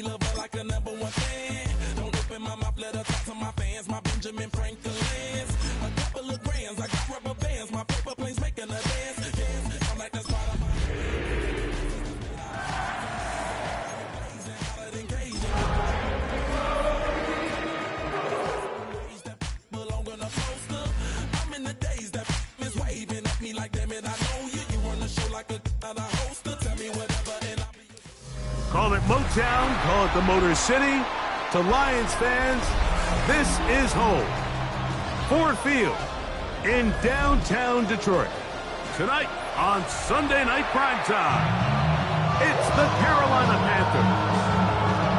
baby, love her like a number one fan. Don't open my mouth, let her talk to my fans. My Benjamin Franklin's. A couple of grands, I got rubber bands. My paper planes making a dance. Yes, I'm like that's part of my I'm in the days that is waving at me like damn it, I know you. You run the show like a hoster. Tell me whatever and I'll be. Call it Motown, call it the Motor City. To Lions fans, this is home. Ford Field in downtown Detroit. Tonight on Sunday Night Primetime, it's the Carolina Panthers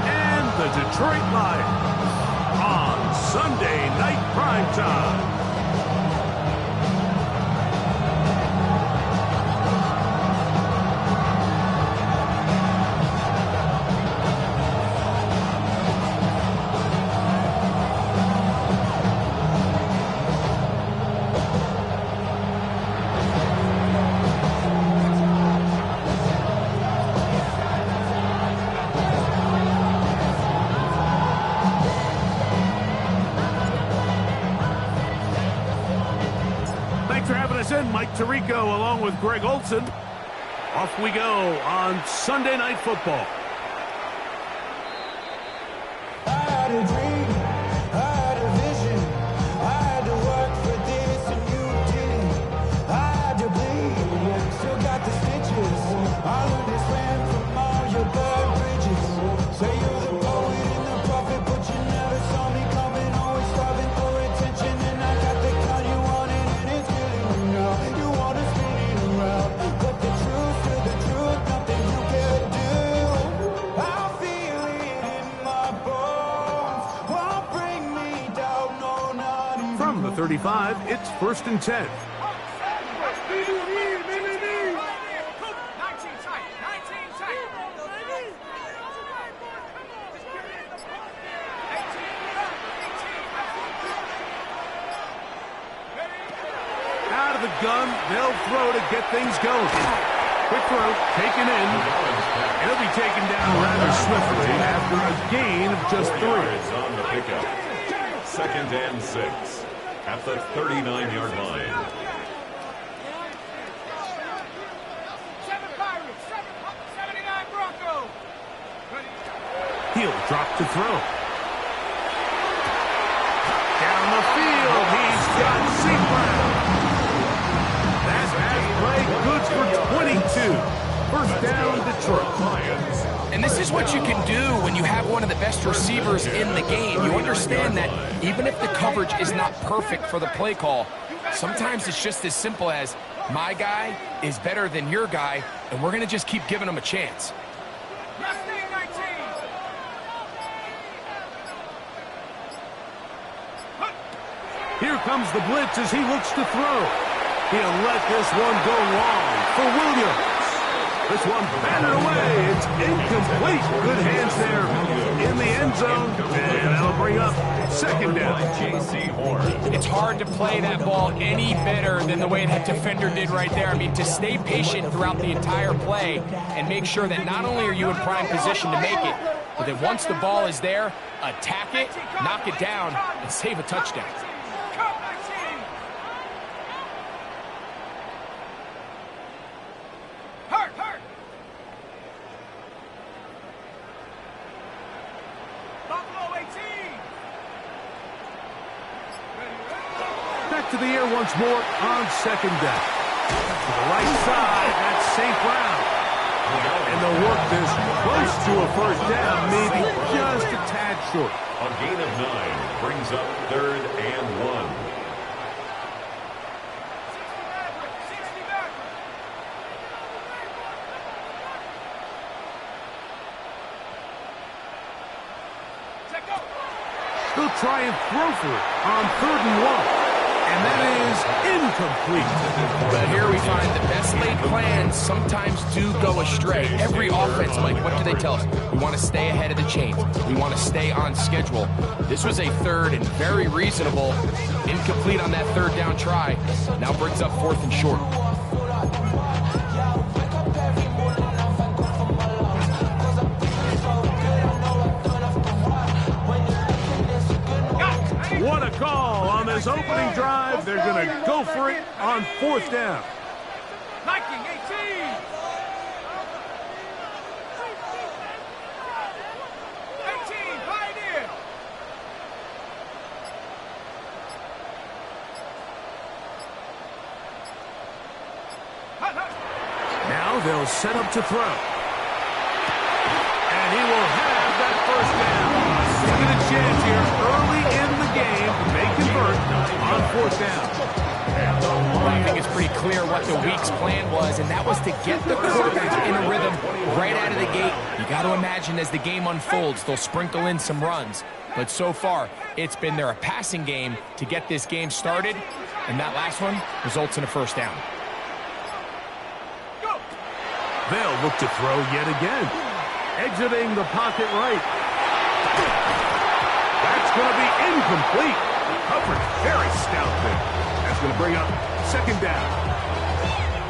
and the Detroit Lions on Sunday Night Primetime. Mike Tirico along with Greg Olson. Off we go on Sunday Night Football. I had a dream, I had a vision, I had to work for this and you didn't. I had to bleed, still got the stitches. I learned to swim from all your bad bridges. Say you're the poet and the prophet, but you never saw me coming. Always starving for attention, and I got the kind you wanted, and it's killing you now. You want to spin it around, but the truth to the truth, nothing you can do. I feel it in my bones. Won't bring me down, no, not even. From the 35, it's 1st and 10. Out of the gun, they'll throw to get things going. Quick throw, taken in. It'll be taken down rather swiftly after a gain of just 3. On the pickup. 2nd and 6 at the 39-yard line. 7 Pirates, 79 Broncos. He'll drop to throw. Down the field, he's got St. Brown. That play good for 22. 1st down, Detroit. And this is what you can do when you have one of the best receivers in the game. You understand that even if the coverage is not perfect for the play call, sometimes it's just as simple as my guy is better than your guy, and we're going to just keep giving him a chance. Here comes the blitz as he looks to throw. He'll let this one go long for Williams. This one batted away. It's incomplete. Good hands there in the end zone. And that'll bring up 2nd down. It's hard to play that ball any better than the way that defender did right there. I mean, to stay patient throughout the entire play and make sure that not only are you in prime position to make it, but that once the ball is there, attack it, knock it down, and save a touchdown. To the air once more on 2nd down. To the right side, that's St. Brown. And they'll work this close to a 1st down, maybe just a tad short. A gain of 9 brings up 3rd and 1. They'll try and throw for it on 3rd and 1. And that is incomplete. But here we find the best laid plans sometimes do go astray. Every offense, Mike, what do they tell us? We want to stay ahead of the chains. We want to stay on schedule. This was a 3rd and very reasonable. Incomplete on that 3rd down try. Now brings up 4th and short. call on this opening drive. They're going to go for it on 4th down. Viking 18. 18, Pioneer. Now they'll set up to throw. And he will have that 1st down. He'll get a chance here early in the game. They convert on 4th down. Well, I think it's pretty clear what the week's plan was, and that was to get the quarterback in a rhythm right out of the gate. You got to imagine as the game unfolds, they'll sprinkle in some runs. But so far, it's been their passing game to get this game started, and that last one results in a 1st down. They'll look to throw yet again. Exiting the pocket right. That's going to be incomplete. Coverage very stout there. That's going to bring up 2nd down.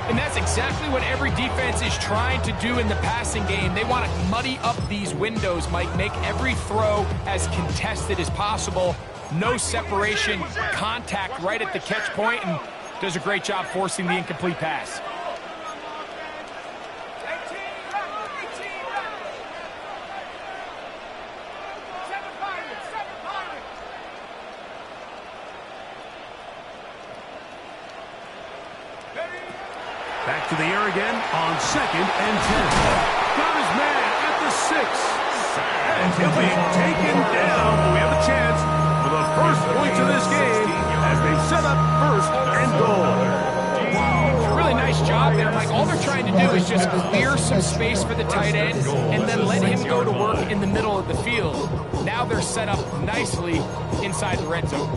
And that's exactly what every defense is trying to do in the passing game. They want to muddy up these windows, Mike, make every throw as contested as possible. No separation, contact right at the catch point, and does a great job forcing the incomplete pass. Back to the air again on 2nd and 10. Got his man at the 6. And he'll be taken down. We have a chance for the first points of this game as they set up 1st and goal. Really nice job there, Mike. All they're trying to do is just clear some space for the tight end and then let him go to work in the middle of the field. Now they're set up nicely inside the red zone.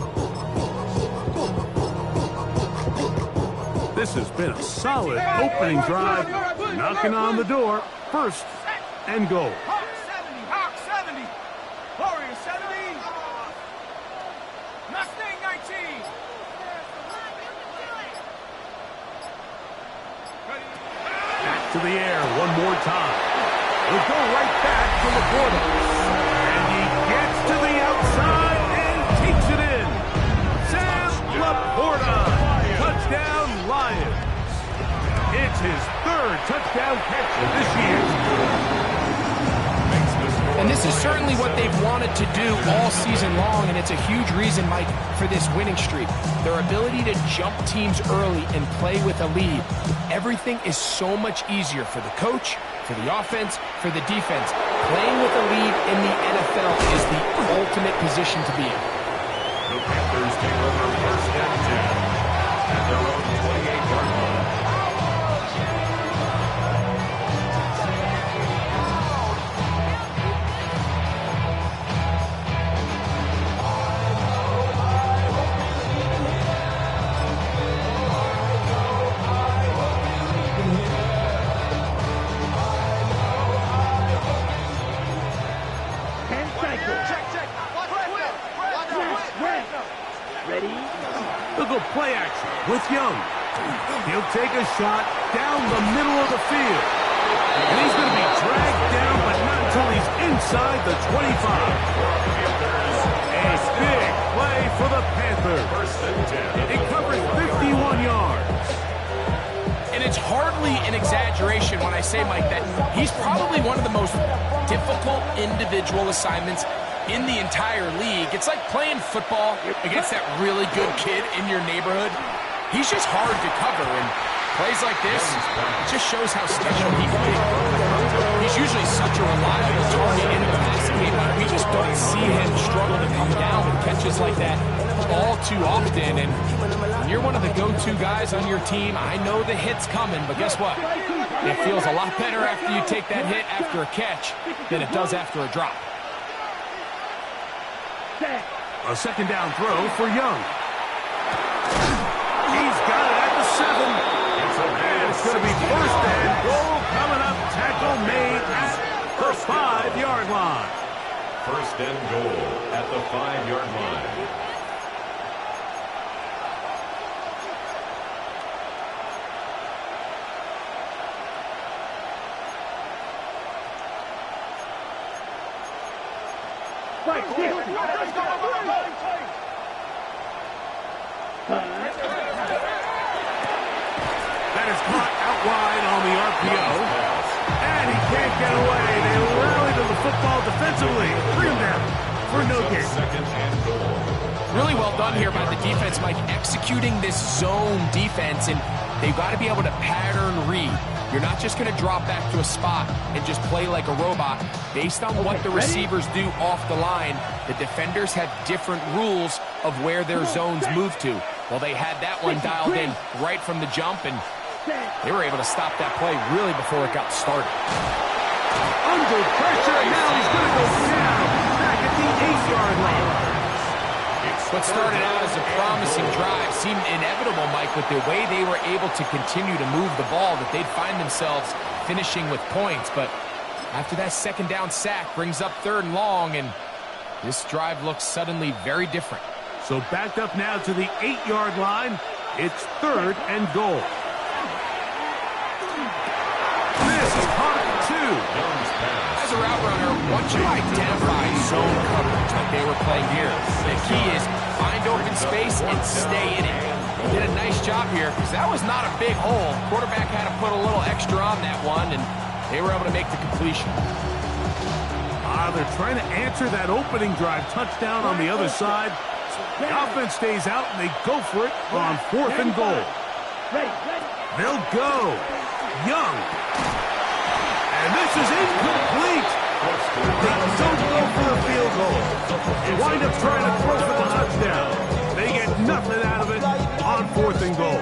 This has been a solid opening drive. Knocking on the door. 1st and goal. Hawk 70, Hawk 70. Warrior 70. Mustang 19. Back to the air one more time. We'll go right back to Laporta. And he gets to the outside and takes it in. Sam Laporta. Touchdown, Lions. It's his 3rd touchdown catch of this year. And this is certainly what they've wanted to do all season long, and it's a huge reason, Mike, for this winning streak. Their ability to jump teams early and play with a lead. Everything is so much easier for the coach, for the offense, for the defense. Playing with a lead in the NFL is the ultimate position to be in. The Panthers take over 1st and 10 at their own 28-yard line. They'll go play action with Young. He'll take a shot down the middle of the field. And he's going to be dragged down, but not until he's inside the 25. A big play for the Panthers. 1st and 10. It covers 51 yards. And it's hardly an exaggeration when I say, Mike, that he's probably one of the most difficult individual assignments in the entire league. It's like playing football against that really good kid in your neighborhood. He's just hard to cover, and plays like this, it just shows how special he can be. He's usually such a reliable target in the passing game, but we just don't see him struggle to come down with catches like that all too often. And when you're one of the go-to guys on your team, I know the hit's coming, but guess what? It feels a lot better after you take that hit after a catch than it does after a drop. A 2nd down throw for Young. He's got it at the 7. And it's going to be 1st and goal coming up. Tackle made at the 5-yard line. 1st and goal at the 5-yard line. That is caught out wide on the RPO. And he can't get away. They rally to the football defensively. Bring him down for no gain. Really well done here by the defense, Mike, executing this zone defense, and they've got to be able to pattern read. You're not just going to drop back to a spot and just play like a robot. Based on what the receivers do off the line, the defenders have different rules of where their zones move to. Well, they had that one dialed in right from the jump, and they were able to stop that play really before it got started. Under pressure, and now he's going to go down back at the 8-yard line. What started out as a promising drive seemed inevitable, Mike, with the way they were able to continue to move the ball, that they'd find themselves finishing with points. But after that second down sack brings up 3rd and long, and this drive looks suddenly very different. So backed up now to the 8-yard line. It's 3rd and goal. This is caught at 2. As a route runner, once you identify zone coverage like they were playing here, the key is find open space and stay in it. They did a nice job here because that was not a big hole. Quarterback had to put a little extra on that one, and they were able to make the completion. They're trying to answer that opening drive touchdown on the other side. The offense stays out, and they go for it on 4th and goal. They'll go. Young. And this is incomplete. They don't go for a field goal. They wind up trying to throw for the touchdown. They get nothing out of it on 4th and goal.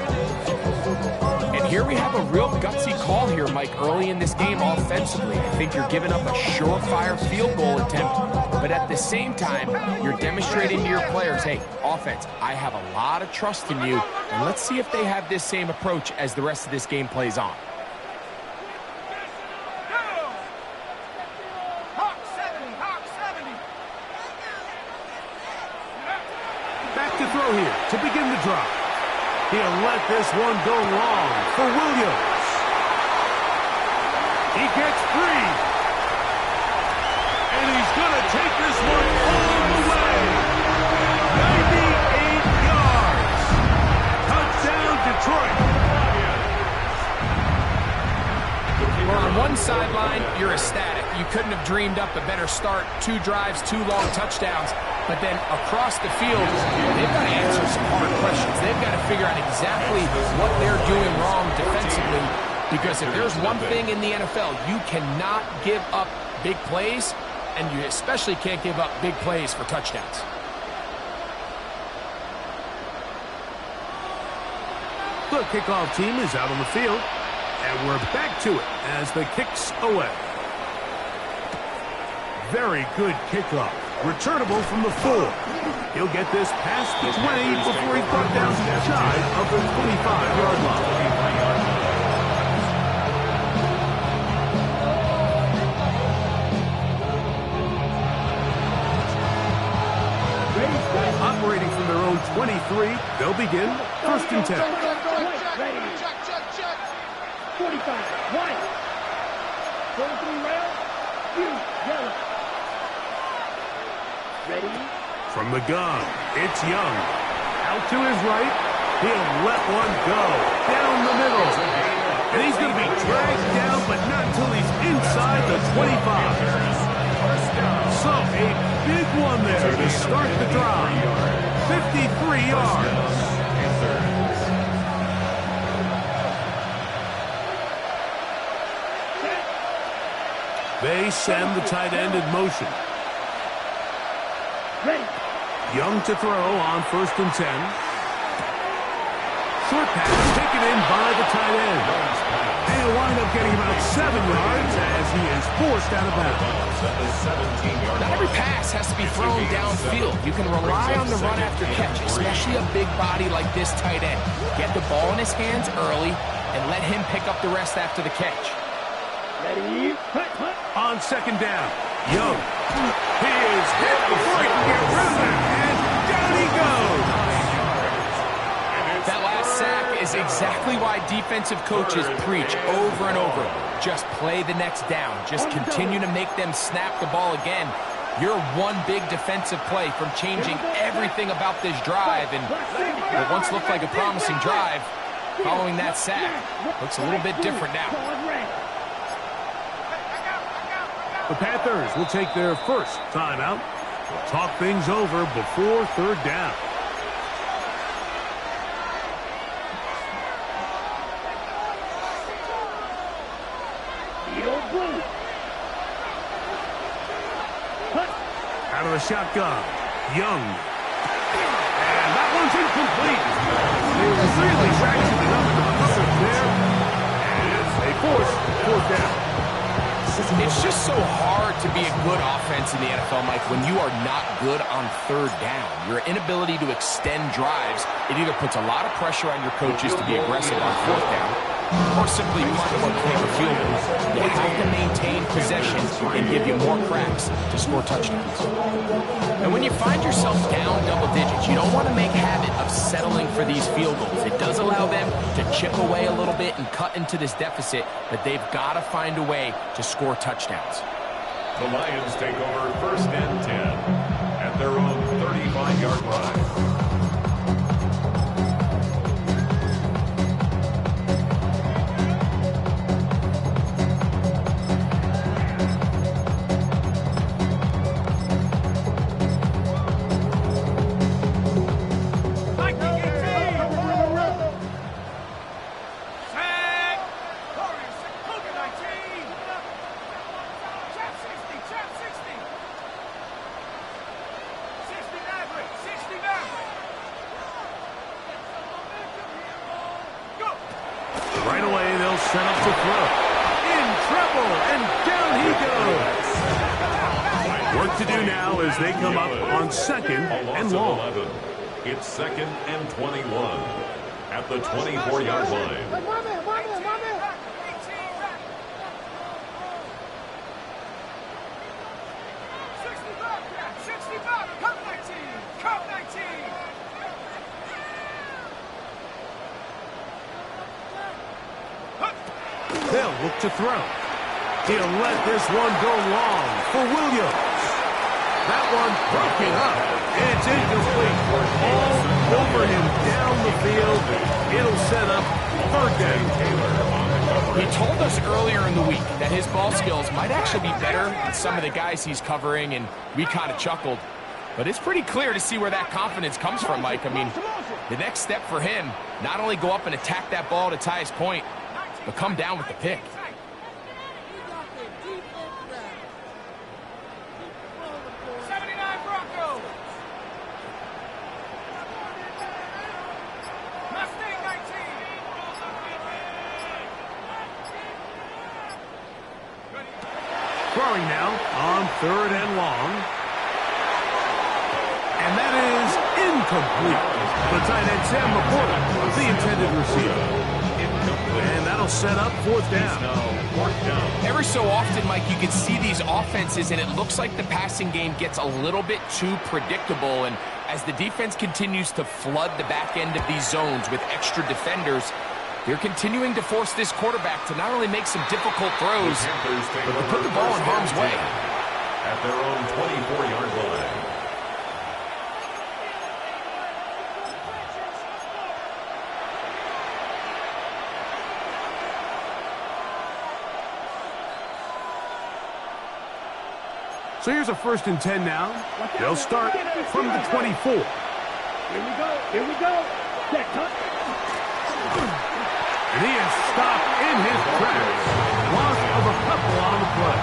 And here we have a real gutsy call here, Mike, early in this game offensively. I think you're giving up a surefire field goal attempt, but at the same time, you're demonstrating to your players, hey, offense, I have a lot of trust in you, and let's see if they have this same approach as the rest of this game plays on. Throw here to begin the drive. He'll let this one go long for Williams. He gets free. And he's going to take this one all the way. 98 yards. Touchdown, Detroit. Well, on one sideline, you're ecstatic. You couldn't have dreamed up a better start. 2 drives, 2 long touchdowns. But then across the field, they've got to answer some hard questions. They've got to figure out exactly what they're doing wrong defensively. Because if there's one thing in the NFL, you cannot give up big plays, and you especially can't give up big plays for touchdowns. The kickoff team is out on the field, and we're back to it as the kick's away. Very good kickoff. Returnable from the 4. He'll get this past the 20 before he's brought down shy of the 25-yard line. Operating from their own 23, they'll begin 1st and 10. Ready. Check. 45. White. 43 rail. Yellow. Ready? From the gun, it's Young. Out to his right. He'll let one go. Down the middle. And he's going to be dragged down, but not until he's inside the 25. So, a big one there to start the drive. 53 yards. They send the tight end in motion. Ready. Young to throw on 1st and 10. Short pass taken in by the tight end. And he'll wind up getting about 7 yards as he is forced out of bounds. Not every pass has to be thrown downfield. You can rely on the run after catch, especially a big body like this tight end. Get the ball in his hands early and let him pick up the rest after the catch. Ready. On 2nd down, Young. He is hit before he can get rid of it, and down he goes. That last sack is exactly why defensive coaches preach over and over. Just play the next down. Just continue to make them snap the ball again. You're one big defensive play from changing everything about this drive, and what once looked like a promising drive, following that sack, looks a little bit different now. The Panthers will take their first timeout. We'll talk things over before third down. Out of the shotgun, Young. And that one's incomplete. They really ratcheted it up in the coverage there. And they force fourth down. It's just so hard to be a good offense in the NFL, Mike, when you are not good on third down. Your inability to extend drives, it either puts a lot of pressure on your coaches to be aggressive on fourth down, or simply punt or kick a field goal. You have to maintain possession and give you more cracks to score touchdowns. And when you find yourself down double digits, you don't want to make habit of settling for these field goals. It does allow them to chip away a little bit and cut into this deficit, but they've got to find a way to score touchdowns. The Lions take over first and 10 at their own 35-yard line. Right away, they'll set up to throw. In trouble, and down he goes. Work to do now as they come up on second and long. 11. It's second and 21 at the 24-yard line. They'll look to throw. He'll let this one go long for Williams. That one broken up. It's incomplete. All over him down the field. It'll set up third down. He told us earlier in the week that his ball skills might actually be better than some of the guys he's covering, and we kind of chuckled. But it's pretty clear to see where that confidence comes from, Mike. I mean, the next step for him, not only go up and attack that ball to tie his point, but come down with the pick. Throwing now on third and long. And that is incomplete. The tight end, Sam Laporta, the intended receiver. And that'll set up fourth down. Every so often, Mike, you can see these offenses, and it looks like the passing game gets a little bit too predictable. And as the defense continues to flood the back end of these zones with extra defenders, they're continuing to force this quarterback to not only make some difficult throws, but to put the ball in harm's way. At their own 24-yard line. So here's a 1st and 10 now. They'll start from the 24. Here we go. And he is stopped in his tracks. Loss of a couple on the play.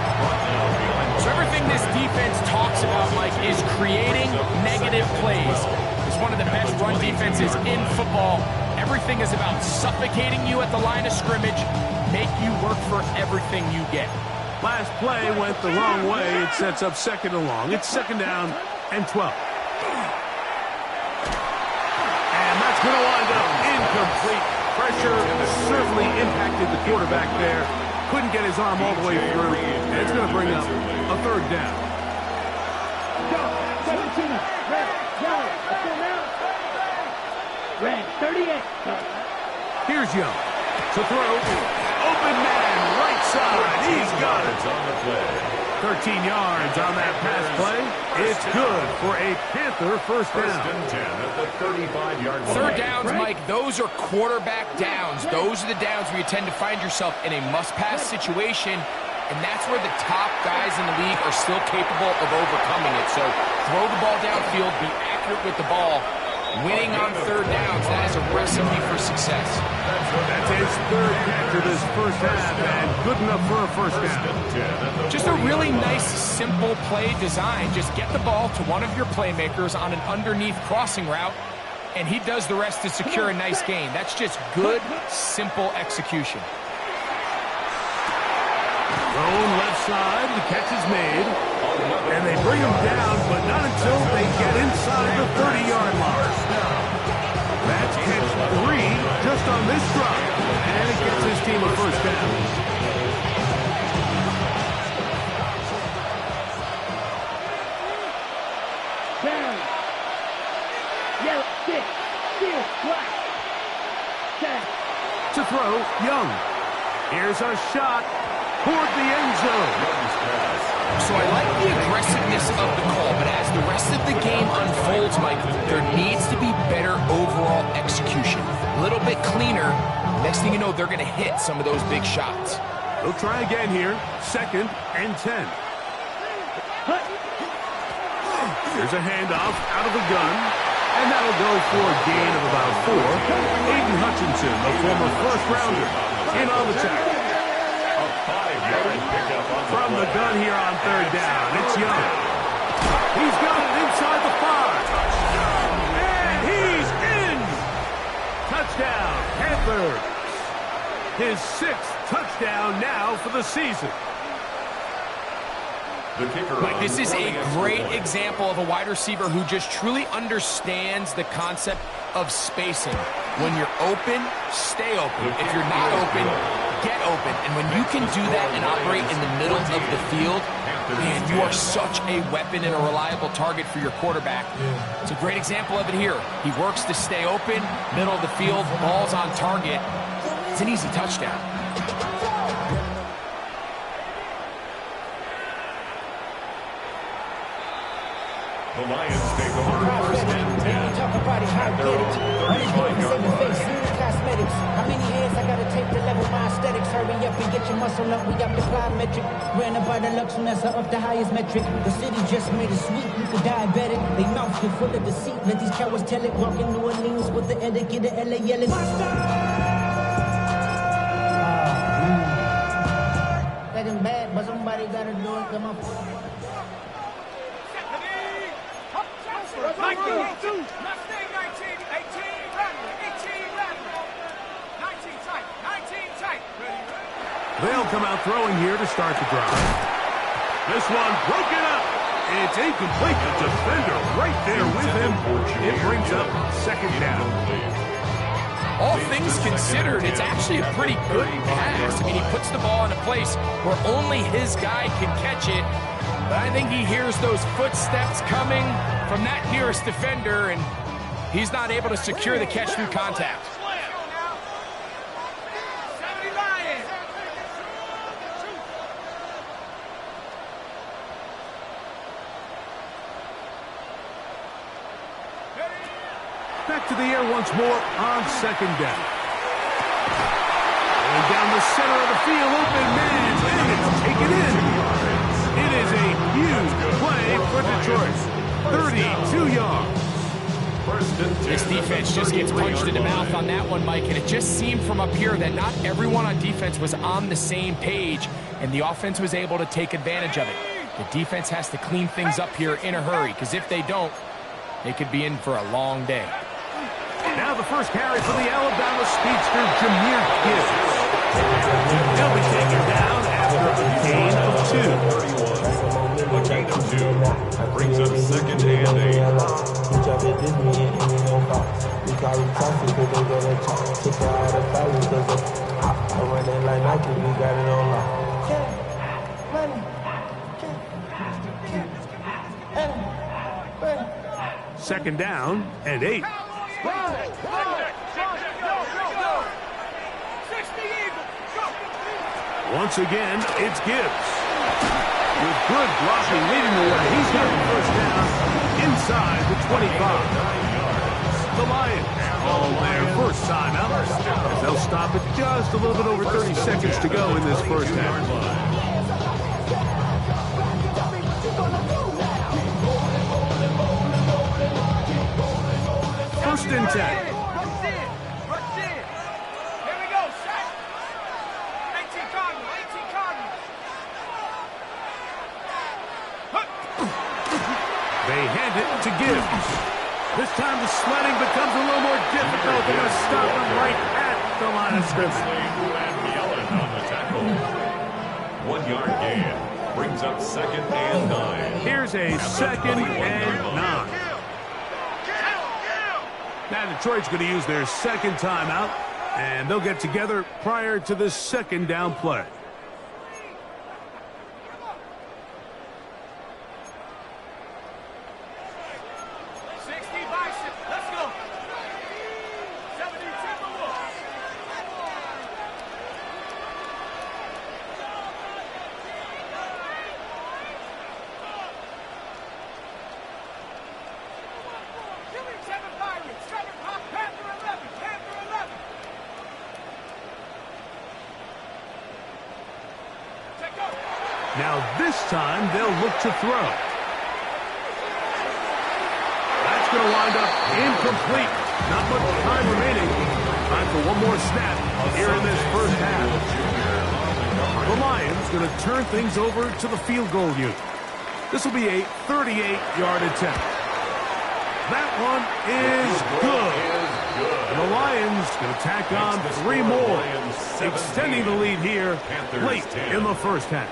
So everything this defense talks about, Mike, is creating negative plays. It's one of the best run defenses in football. Everything is about suffocating you at the line of scrimmage, make you work for everything you get. Last play went the wrong way. It sets up second and long. It's second down and 12. And that's going to wind up incomplete. Pressure certainly impacted the quarterback there. Couldn't get his arm all the way through. And it's going to bring up a third down. Red 38. Here's Young to throw. Open man, right side. He's got it. On the play. 13 yards on that pass play. It's good for a Panther first down. First and 10 at the 35-yard line. Third downs, Mike, those are quarterback downs. Those are the downs where you tend to find yourself in a must-pass situation, and that's where the top guys in the league are still capable of overcoming it. So throw the ball downfield, be accurate with the ball. Winning on third downs, that is a recipe for success. That's his third catch of this first half, and good enough for a first down. Just a really nice, simple play design. Just get the ball to one of your playmakers on an underneath crossing route, and he does the rest to secure a nice gain. That's just good, simple execution. Thrown left side, the catch is made, and they bring him down, but not until they get inside the 30-yard line. That's catch 3 just on this drive, and it gets his team a first down. Down. Yellow, 6, still, black. Down. To throw, Young. Here's a shot toward the end zone. So I like the aggressiveness of the call, but as the rest of the game unfolds, Mike, there needs to be better overall execution. A little bit cleaner. Next thing you know, they're going to hit some of those big shots. They'll try again here. 2nd and 10. Here's a handoff out of the gun, and that'll go for a gain of about 4. Aiden Hutchinson, the former first-rounder, in on the tackle. From the gun here on third down, it's Young. He's got it inside the 5. And he's in! Touchdown, Panthers. His 6th touchdown now for the season. Mike, this is a great example of a wide receiver who just truly understands the concept of spacing. When you're open, stay open. If you're not open, get open. And when you can do that and operate in the middle of the field, man, you are such a weapon and a reliable target for your quarterback. It's a great example of it here. He works to stay open, middle of the field, ball's on target. It's an easy touchdown. The Lions take over first and 10. Talk about it, how I get it. Only difference in the face, new cosmetics. How many hands I gotta take to level my aesthetics? Hurry up and get your muscle up. We got the plyometric. Ran about the lux, that's up the highest metric. The city just made it sweet. You could diabetic. They mouth get full of deceit. Let these cowards tell it. Walk in New Orleans with the etiquette of LA yelling. That ain't bad, but somebody gotta do it. Come on. 19, 18, 18, 18, 19 tight, 19 tight. They'll come out throwing here to start the drive. This one broken up. It's incomplete. The defender right there with him. It brings up 2nd down. All things considered, it's actually a pretty good pass. I mean, he puts the ball in a place where only his guy can catch it. But I think he hears those footsteps coming from that nearest defender, and he's not able to secure the catch through contact. Back to the air once more on 2nd down. And down the center of the field, open man, and it's taken in. It is a huge play for Detroit. 32 yards. This defense just gets punched in the mouth on that one, Mike, and it just seemed from up here that not everyone on defense was on the same page, and the offense was able to take advantage of it. The defense has to clean things up here in a hurry, because if they don't, they could be in for a long day. Now the first carry for the Alabama speedster, Jahmyr Gibbs. He'll be taken down after a gain of 2. A gain of 2 brings up 2nd and 8. Second down and 8. Once again, it's Gibbs. With good blocking leading the way, he's got the first down inside the 25. The Lions call their first timeout as they'll stop at just a little bit over 30 seconds to go in this first half. First and 10. They hand it to Gibbs. This time the sledding becomes a little more difficult. They're going to stop him right at the line of scrimmage. On the tackle. 1 yard gain. Brings up second and 9. Here's a second and 9. Now Detroit's going to use their second timeout, and they'll get together prior to the second down play. Now this time they'll look to throw. That's going to wind up incomplete. Not much time remaining. Time for one more snap here in this first half. The Lions going to turn things over to the field goal unit. This will be a 38-yard attempt. That one is good. And the Lions going to tack on 3 more, extending the lead here late in the first half.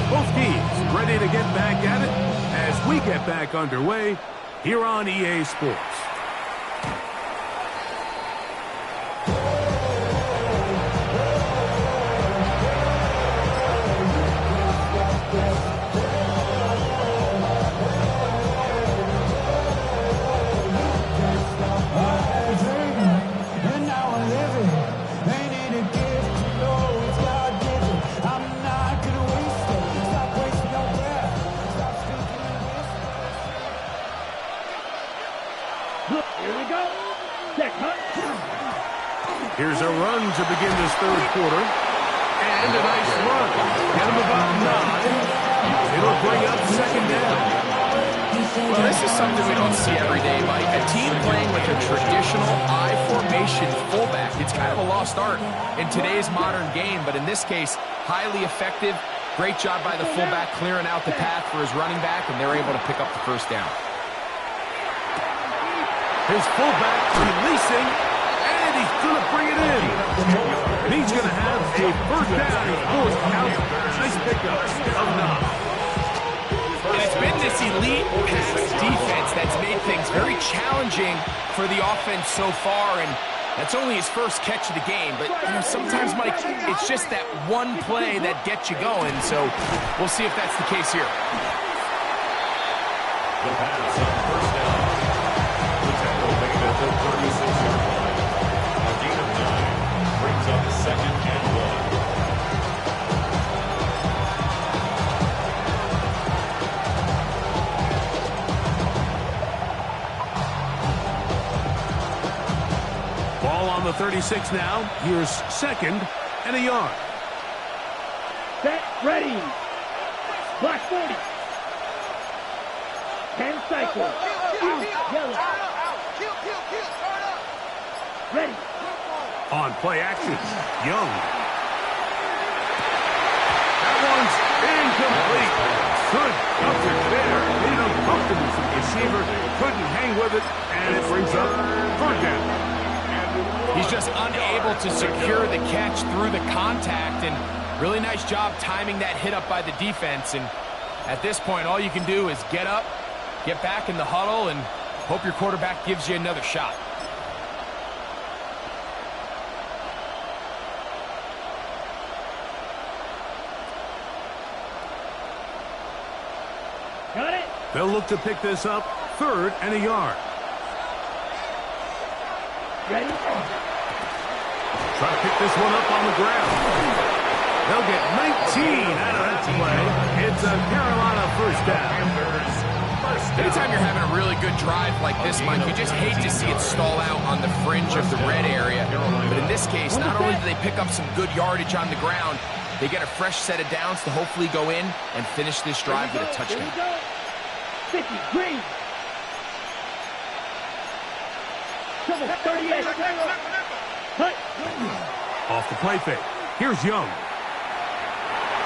Both teams ready to get back at it as we get back underway here on EA Sports. Here's a run to begin this third quarter. And a nice run. Get him about 9. It'll bring up second down. Well, this is something we don't see every day, Mike. A team playing with a traditional I formation fullback. It's kind of a lost art in today's modern game, but in this case, highly effective. Great job by the fullback clearing out the path for his running back, and they're able to pick up the first down. His fullback releasing. He's going to bring it in. And he's going to have a first down. He's forced out. Nice pickup of 9. And it's been this elite pass defense that's made things very challenging for the offense so far. And that's only his first catch of the game. But you know, sometimes, Mike, it's just that one play that gets you going. So we'll see if that's the case here. The pass on first down. The tackle made at the 36-yard line. A gain of 9 brings up second and 1. Ball on the 36 now. Here's second and a yard. Set, ready. Black 40. 10 cycles. Yellow. Ready. On play action, Young. That one's incomplete. Good coverage there. Made uncomfortable for the receiver. Couldn't hang with it, and it brings up third down. He's just unable to secure the catch through the contact, and really nice job timing that hit up by the defense. And at this point, all you can do is get up, get back in the huddle, and hope your quarterback gives you another shot. Got it. They'll look to pick this up third and a yard. Ready? Try to pick this one up on the ground. They'll get 19 out of that play. It's a Carolina first down. Anytime you're having a really good drive like this, Mike, you just hate to see it stall out on the fringe of the red area. But in this case, not only do they pick up some good yardage on the ground, they get a fresh set of downs to hopefully go in and finish this drive with a touchdown. 50, green. Trouble, 38. Hut. Off the play fake. Here's Young.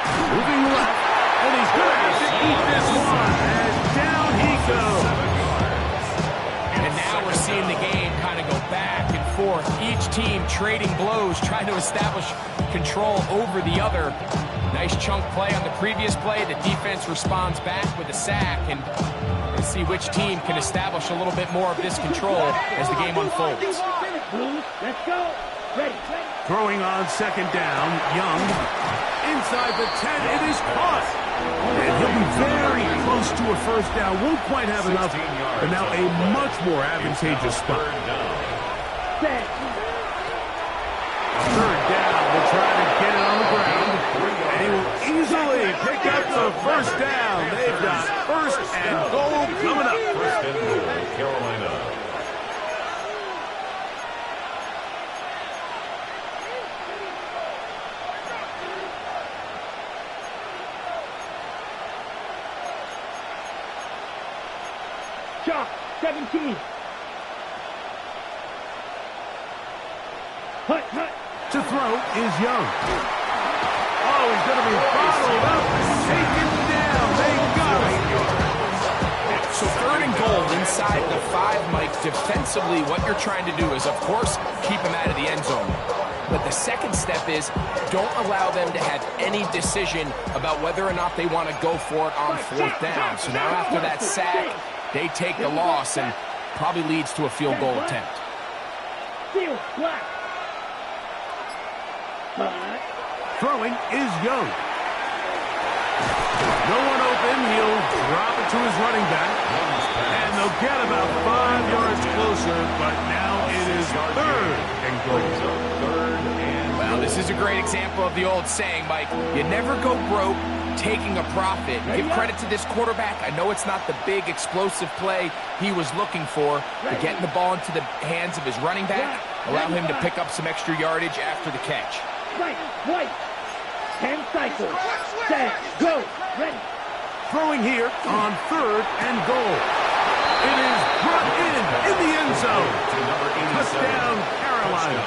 Moving left, and he's going to have to eat this one, as down he goes. And now we're seeing the game kind of go back and forth. Each team trading blows, trying to establish control over the other. Nice chunk play on the previous play. The defense responds back with a sack, and let's see which team can establish a little bit more of this control as the game unfolds. Let's go. Ready. Throwing on second down, Young. Inside the 10, it is caught. And he'll be very close to a first down. Won't quite have enough, but now a much more advantageous spot. Set. Third down, will try to get it on the ground. And he will easily pick up the first down. They've got first and goal coming up. First and goal, Carolina. Shot, 17. Hut. To throw is Young. Oh, he's going to be bottled up and taken down. They got it. So third and goal inside the 5, Mike. Defensively, what you're trying to do is, of course, keep him out of the end zone. But the second step is don't allow them to have any decision about whether or not they want to go for it on fourth down. So now after that sack, they take the loss and probably leads to a field goal attempt. Field, black. Throwing is Young. No one open. He'll drop it to his running back. And they'll get about 5 yards closer, but now it is third and goal. Well, this is a great example of the old saying, Mike. You never go broke taking a profit. Give credit to this quarterback. I know it's not the big explosive play he was looking for, but getting the ball into the hands of his running back, allow him to pick up some extra yardage after the catch. Right, white. 10 cycles. Set, go. Ready. Throwing here on third and goal. It is brought in the end zone. Touchdown, Carolina.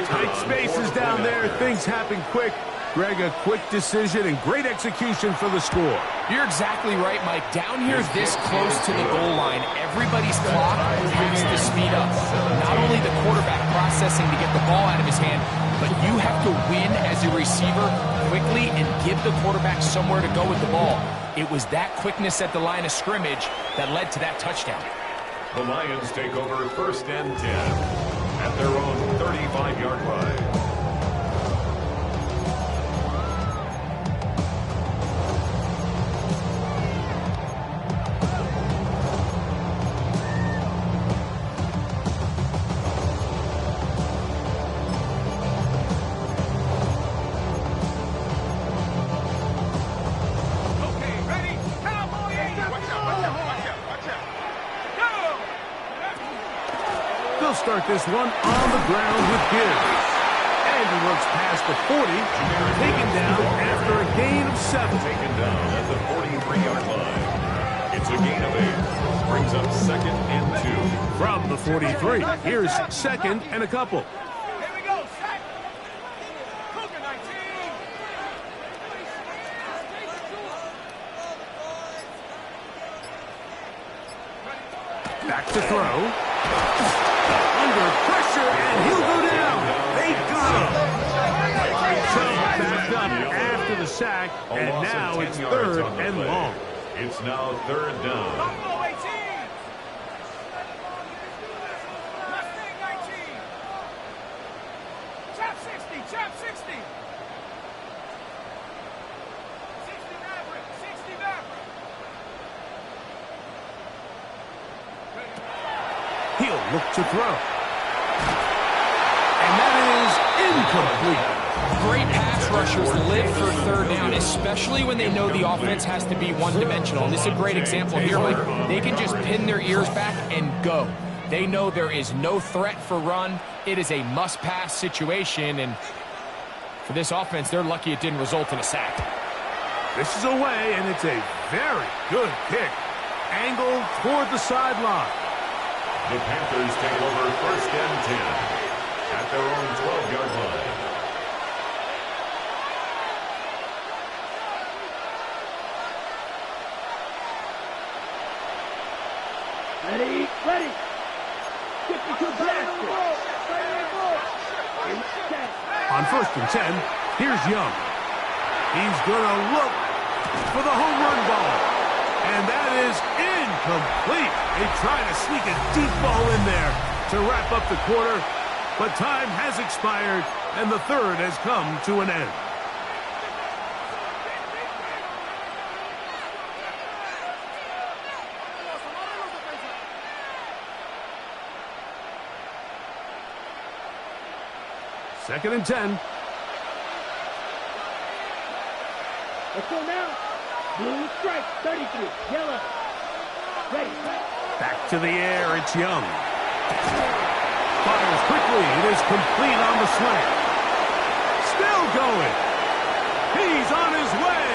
Tight spaces down there. Things happen quick. Greg, a quick decision and great execution for the score. You're exactly right, Mike. Down here this close to the goal line, everybody's clock has to speed up. Not only the quarterback processing to get the ball out of his hand, but you have to win as a receiver quickly and give the quarterback somewhere to go with the ball. It was that quickness at the line of scrimmage that led to that touchdown. The Lions take over first and 10 at their own 35-yard line. Start this one on the ground with Gibbs. And he looks past the 40, taken down after a gain of 7. Taken down at the 43-yard line. It's a gain of 8. Brings up second and 2. From the 43, here's second and a couple. Here we go, sack. Cougar 19. Back to throw. Under pressure, and he'll go down. They got him. So backed up after the sack, and now it's third and long. It's now third down. Buffalo 18. Mustang 19. Chop 60, chop 60. 60 Maverick, 60 Maverick. He'll look to throw. And that is incomplete. Great pass rushers live for third down, especially when they know the offense has to be one-dimensional. And this is a great example here, Mike. They can just pin their ears back and go. They know there is no threat for run. It is a must-pass situation, and for this offense, they're lucky it didn't result in a sack. This is away, and it's a very good kick. Angled toward the sideline. The Panthers take over 1st and 10 at their own 12-yard line. Ready, ready. 52 blasters. On 1st and 10, here's Young. He's going to look for the home run ball. And that is incomplete. They try to sneak a deep ball in there to wrap up the quarter. But time has expired, and the third has come to an end. Second and 10. Let's go now. Blue strike, 33. Yellow. Ready. Back to the air, it's Young. Fires quickly, it is complete on the slant. Still going. He's on his way.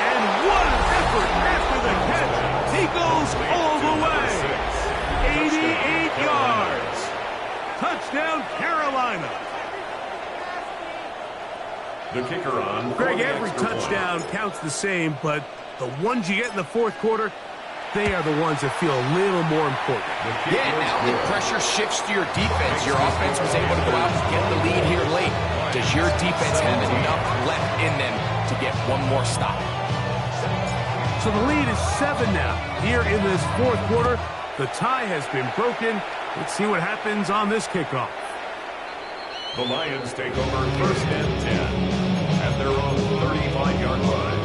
And what an effort after the catch. He goes all the way. 88 yards. Touchdown, Carolina. The kicker on. Greg, every touchdown counts the same, but the ones you get in the fourth quarter, they are the ones that feel a little more important. Yeah, now the pressure shifts to your defense. Your offense was able to go out and get the lead here late. Does your defense have enough left in them to get one more stop? So the lead is 7 now. Here in this fourth quarter, the tie has been broken. Let's see what happens on this kickoff. The Lions take over 1st and 10 at their own 35-yard line.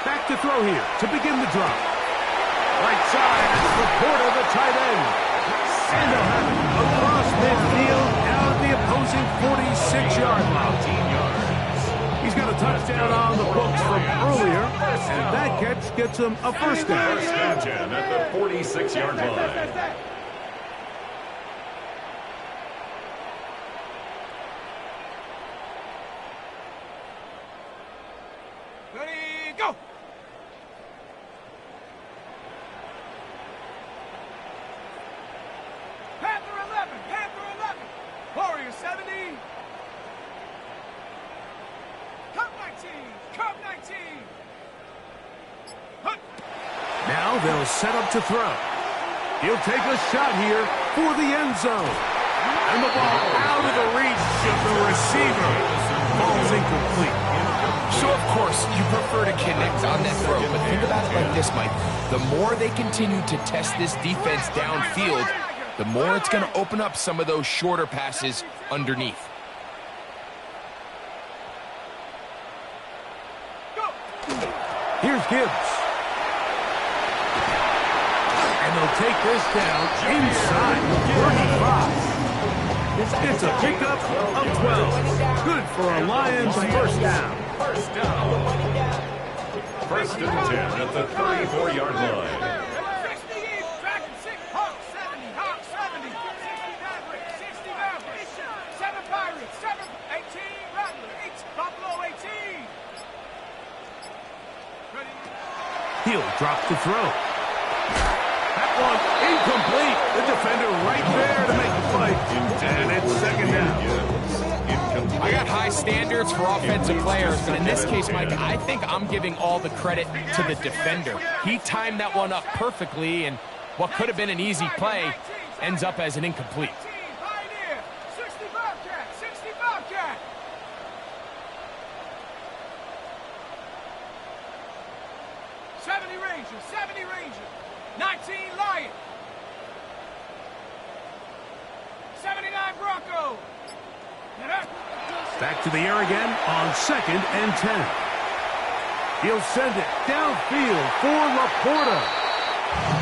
Back to throw here to begin the drop. Right side, it's the Porter, the tight end. And they'll have it across midfield out the opposing 46-yard line. He's got a touchdown on the books from earlier, and that catch gets him a first down. 1st and 10 at the 46-yard line. Ready, go! Panther 11, Panther 11. Warrior 70. Cup 19, Cup 19. Hunt. Now they'll set up to throw. He'll take a shot here for the end zone. And the ball out of the reach of the receiver. Ball's incomplete. So, of course, you prefer to connect on that throw, but think about it like this, Mike. The more they continue to test this defense downfield, the more it's going to open up some of those shorter passes underneath. Here's Gibbs. And they'll take this down inside 35. It's a pickup of 12. Good for a Lions first down. 1st and 10 at the 34-yard line. 60 East, Dragon 6, Hawk 70, Hawk 70, 60 Maverick, 60 Maverick, 7 Pirates, 7, 18 Rattler, 8 Buffalo 18. Ready? He'll drop the throw. That one incomplete. The defender right there to make the play. And it's second down. I got high standards for offensive players, but in this case, Mike, I think I'm giving all the credit to the defender. He timed that one up perfectly, and what could have been an easy play ends up as an incomplete. 18, Pioneer. 60 Bobcat. 60 Bobcat. 70 Ranger. 70 Ranger. 19 Lion. 79 Bronco. Back to the air again on 2nd and 10. He'll send it downfield for Laporta.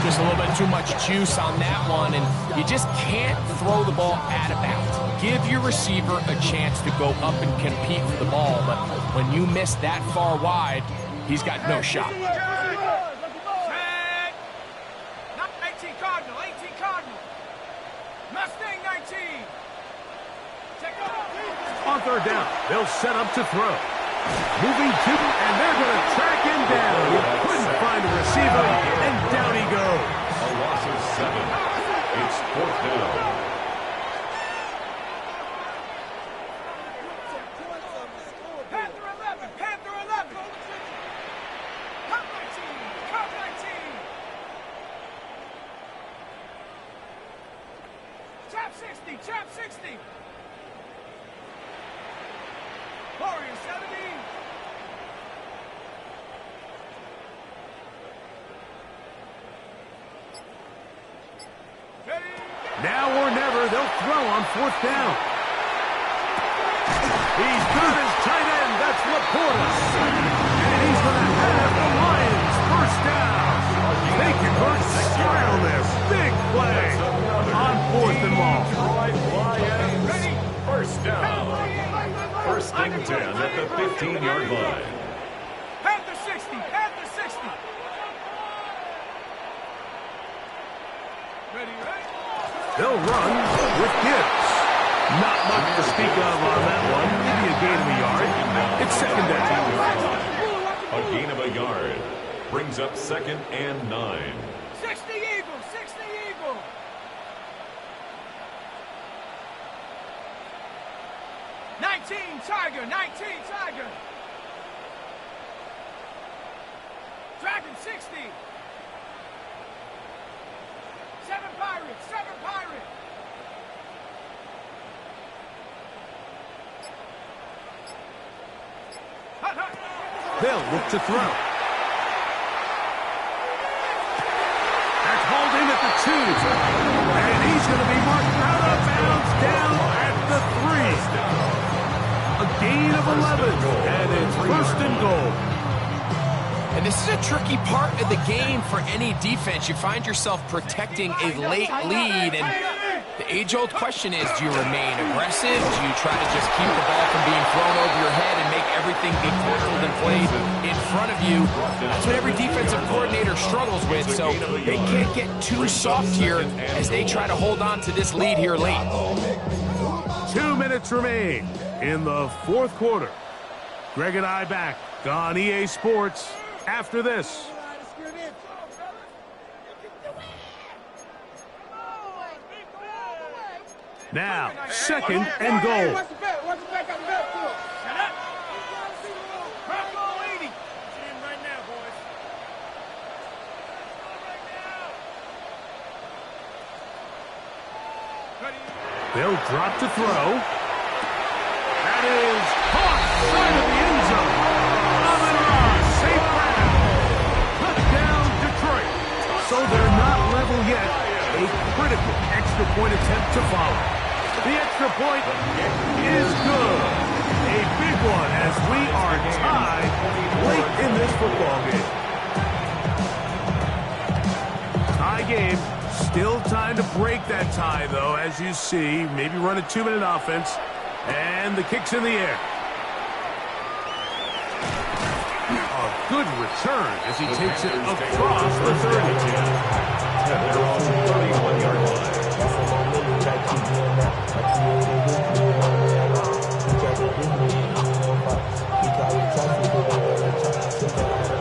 Just a little bit too much juice on that one, and you just can't throw the ball at about. Give your receiver a chance to go up and compete for the ball, but when you miss that far wide, he's got no shot. 18 Cardinal. 18 Cardinal. Mustang 19. On 3rd down, they'll set up to throw. Moving to, and they're going to track him down. He couldn't find a receiver, and down he goes. A loss of 7. It's 4th down. Panther 11. Panther 11. Cup 19. Cup 19. Chap 60. Chap 60. Warrior 70. Ready? Now or never, they'll throw on 4th down. He's got his tight end. That's Laporta. And he's going to have the Lions first down. They convert sky on this. Big play on 4th and long. Ready? First down. 1st and 10 at the 15-yard line. Panther 60. Panther 60. Ready, ready? They'll run with Gibbs. Not much to speak of on that one. Maybe a gain of a yard. It's 2nd down. A gain of a yard. Brings up 2nd and 9. 60 Eagle. 60 Eagle. Tiger, 19 Tiger. Dragon 60. 7 Pirates, 7 Pirates. Hut, hut. They'll look to throw. That's hauled in at the 2. And he's going to be marked out of bounds down at the 3. A gain of 11, and it's 1st and goal. And this is a tricky part of the game for any defense. You find yourself protecting a late lead, and the age-old question is, do you remain aggressive? Do you try to just keep the ball from being thrown over your head and make everything be tackled and played in front of you? That's what every defensive coordinator struggles with, so they can't get too soft here as they try to hold on to this lead here late. 2 minutes remain in the 4th quarter. Greg and I back on EA Sports after this. Now, 2nd and goal. What's the back? What's the back on the back for? Shut up. Bronco 80. Get in right now, boys. Ready? They'll drop to throw. That is caught side of the end zone. Amon-Ra, safe ground. Touchdown, Detroit. So they're not level yet. A critical extra point attempt to follow. The extra point is good. A big one as we are tied late in this football game. Tie game. Still time to break that tie, though, as you see. Maybe run a 2-minute offense. And the kick's in the air. A good return as he takes it across the 30. They're off the 31-yard line.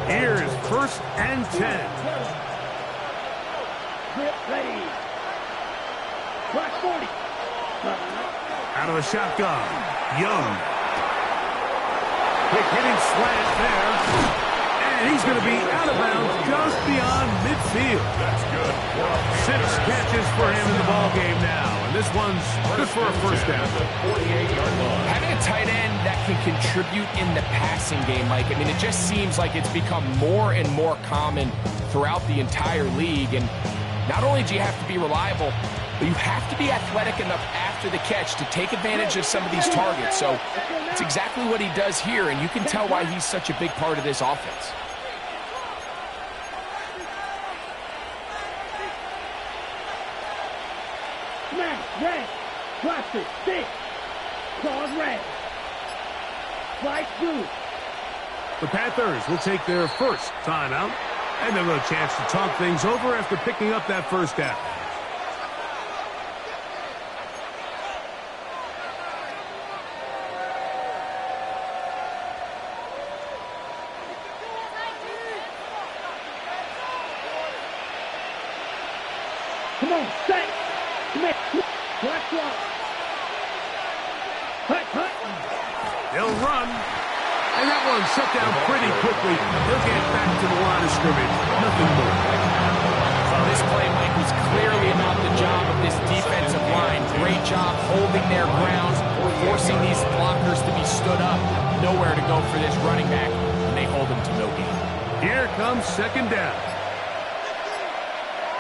Here's 1st and 10. Ready. Clock 40. Out of the shotgun. Young. Quick hitting slant there. And And he's going to be out of bounds just beyond midfield. That's good. 6 catches for him in the ball game now. And this one's good for a first down. 48-yard line. Having a tight end that can contribute in the passing game, Mike, I mean, it just seems like it's become more and more common throughout the entire league. And not only do you have to be reliable, but you have to be athletic enough after the catch to take advantage of some of these targets. So it's exactly what he does here, and you can tell why he's such a big part of this offense. Smash, red, drops it, 6, claws red, slice blue. The Panthers will take their first timeout, and they'll have a chance to talk things over after picking up that first down. Come on, set, commit, black block. Hut. They'll run, and that one shut down pretty quickly. They'll get back to the line of scrimmage. Nothing more. Well, this play, Mike, was clearly about the job of this defensive line. Great job holding their ground, forcing these blockers to be stood up. Nowhere to go for this running back, and they hold him to no gain. Here comes second down.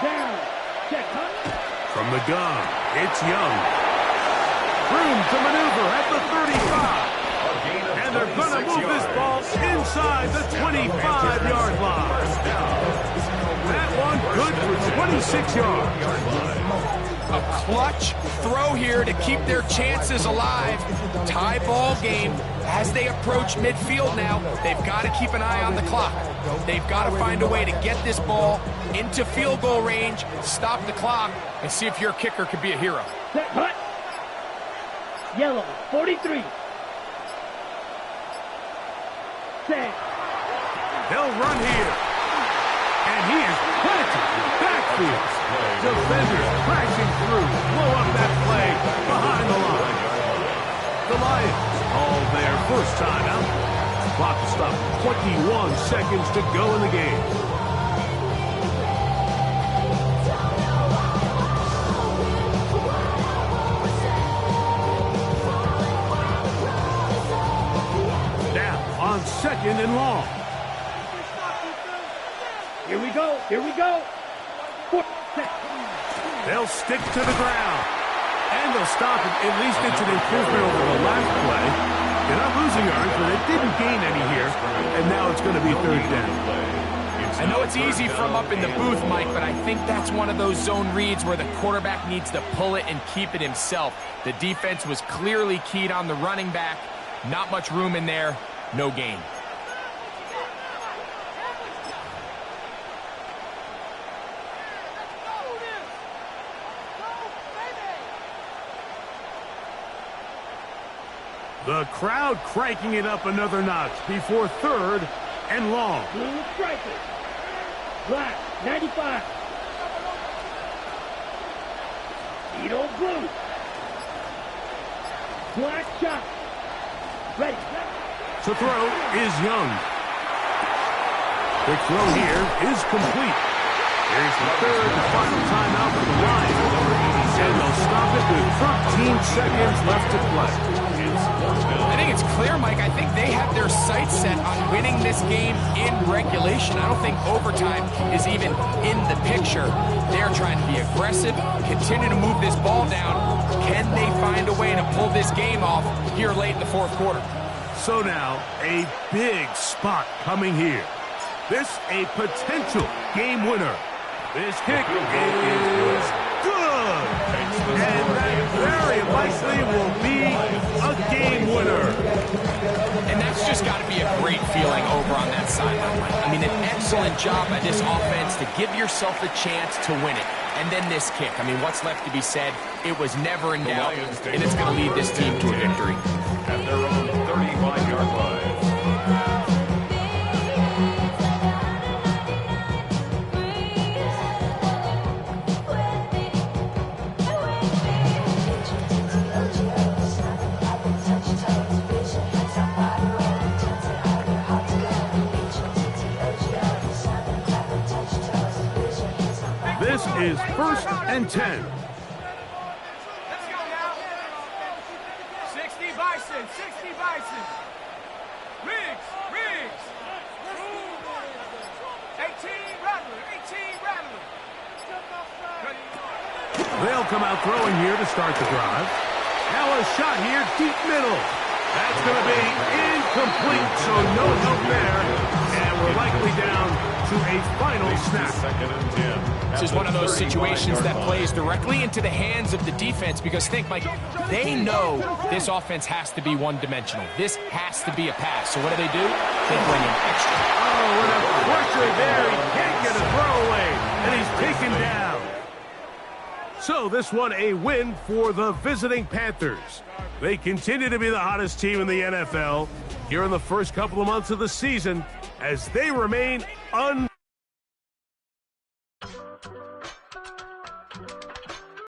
Down, check, hut. From the gun, it's Young. Room to maneuver at the 35. And they're going to move this ball inside the 25-yard line. That one good for 26 yards. A clutch throw here to keep their chances alive. Tie ball game as they approach midfield now. They've got to keep an eye on the clock. They've got to find a way to get this ball into field goal range, stop the clock, and see if your kicker could be a hero. Set, hut. Yellow, 43. Set. They'll run here. And he is planted in the backfield. Defenders crashing through. Blow up that play behind the line. The Lions call their first timeout. Clock to stop. 21 seconds to go in the game. Now on second and long. Here we go. They'll stick to the ground. And they'll stop it. At least it's an improvement over the last play. They're not losing yards, but they didn't gain any here. And now it's going to be third down. I know it's easy from up in the booth, Mike, but I think that's one of those zone reads where the quarterback needs to pull it and keep it himself. The defense was clearly keyed on the running back. Not much room in there. No gain. The crowd cranking it up another notch before third and long. Blue striker. Black, 95. Beetle blue. Black shot. Ready. To throw is Young. Quick throw here is complete. Here's the third and final timeout for the Lions. And they'll stop it with 13 seconds left to play. I think it's clear, Mike. I think they have their sights set on winning this game in regulation. I don't think overtime is even in the picture. They're trying to be aggressive, continue to move this ball down. Can they find a way to pull this game off here late in the fourth quarter? So now, a big spot coming here. This a potential game winner. This kick is good. And that very likely will be a game winner. And that's just got to be a great feeling over on that sideline, Mike. I mean, an excellent job by this offense to give yourself a chance to win it. And then this kick. I mean, what's left to be said? It was never in doubt, and it's going to lead this team to a victory. At their own 35-yard line. is 1st and 10. Let's go now. 60 Bison, 60 Bison. Riggs. 18 Rattler, 18 Rattler. They'll come out throwing here to start the drive. Now a shot here, deep middle. That's going to be incomplete, so no help there. And we're likely down to a final snap. 2nd and 10. This is one of those situations that plays directly into the hands of the defense because think, Mike, they know this offense has to be one-dimensional. This has to be a pass. So what do? They bring in extra. Oh, what a pressure there. He can't get a throwaway, and he's taken down. So this one a win for the visiting Panthers. They continue to be the hottest team in the NFL here in the first couple of months of the season as they remain undefeated.